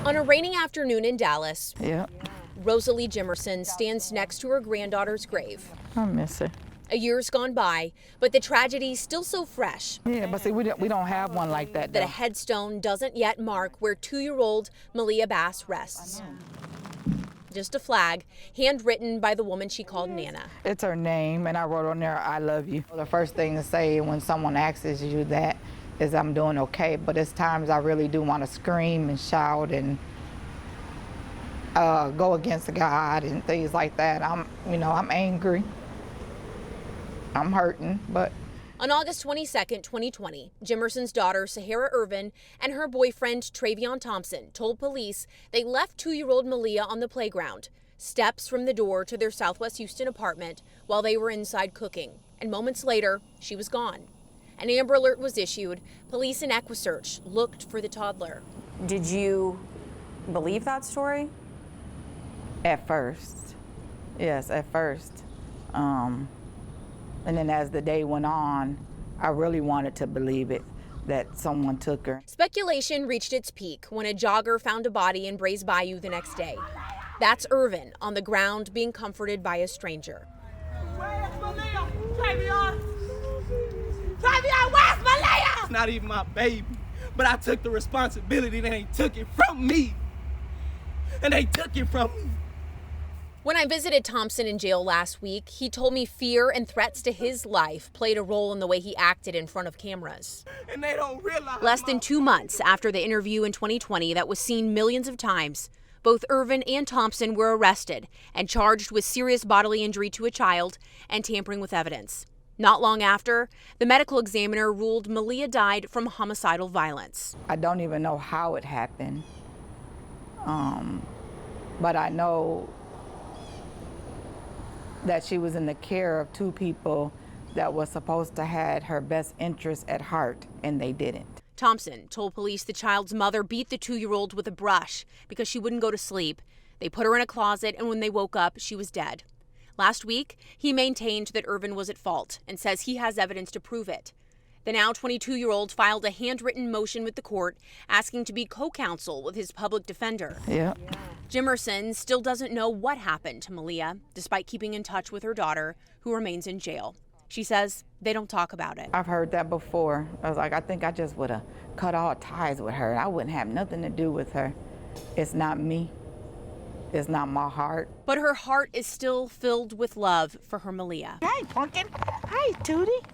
On a rainy afternoon in Dallas, Yeah, Rosalie Jimerson stands next to her granddaughter's grave. I miss her. A year's gone by, but the tragedy's still so fresh Yeah, but see, we don't have one like that, that a though. headstone doesn't yet mark where 2-year-old Maliyah Bass rests. Just a flag, handwritten by the woman she called Nana. It's her name, and I wrote on there, I love you. The first thing to say when someone asks you that is I'm doing okay, but it's times I really do want to scream and shout and go against God and things like that. I'm angry. I'm hurting, but. On August 22nd, 2020, Jimerson's daughter, Sahara Irvin, and her boyfriend, Travion Thompson, told police they left 2-year-old Maliyah on the playground, steps from the door to their Southwest Houston apartment, while they were inside cooking. And moments later, she was gone. An Amber Alert was issued. Police and EquiSearch looked for the toddler. Did you believe that story? At first, yes, at first. And then as the day went on, I really wanted to believe it, that someone took her. Speculation reached its peak when a jogger found a body in Brays Bayou the next day. That's Irvin on the ground being comforted by a stranger. Where's Maliyah? Travion! Travion, where's Maliyah? It's not even my baby, but I took the responsibility and they took it from me. And they took it from me. When I visited Thompson in jail last week, he told me fear and threats to his life played a role in the way he acted in front of cameras. And they don't realize. Less than 2 months after the interview in 2020 that was seen millions of times, both Irvin and Thompson were arrested and charged with serious bodily injury to a child and tampering with evidence. Not long after, the medical examiner ruled Maliyah died from homicidal violence. I don't even know how it happened, but I know that she was in the care of 2 people that was supposed to have her best interests at heart, and they didn't. Thompson told police the child's mother beat the 2-year-old with a brush because she wouldn't go to sleep. They put her in a closet, and when they woke up, she was dead. Last week, he maintained that Irvin was at fault and says he has evidence to prove it. The now 22-year-old filed a handwritten motion with the court asking to be co-counsel with his public defender. Yeah. Jimerson still doesn't know what happened to Maliyah, despite keeping in touch with her daughter, who remains in jail. She says they don't talk about it. I've heard that before. I was like, I think I just would have cut all ties with her. I wouldn't have nothing to do with her. It's not me. It's not my heart. But her heart is still filled with love for her Maliyah. Hey, pumpkin. Hey, Tootie.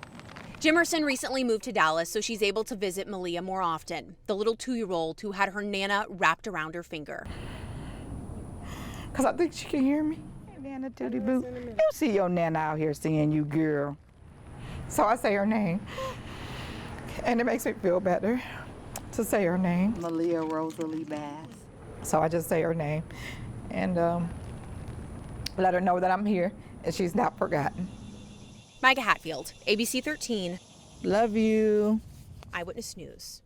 Jimerson recently moved to Dallas so she's able to visit Maliyah more often, the little 2-year-old who had her Nana wrapped around her finger. Because I think she can hear me. Hey, Nana Tootie Boo. You see your Nana out here seeing you, girl. So I say her name. And it makes me feel better to say her name. Maliyah Rosalie Bass. So I just say her name and let her know that I'm here and she's not forgotten. Micah Hatfield, ABC 13. Love you. Eyewitness News.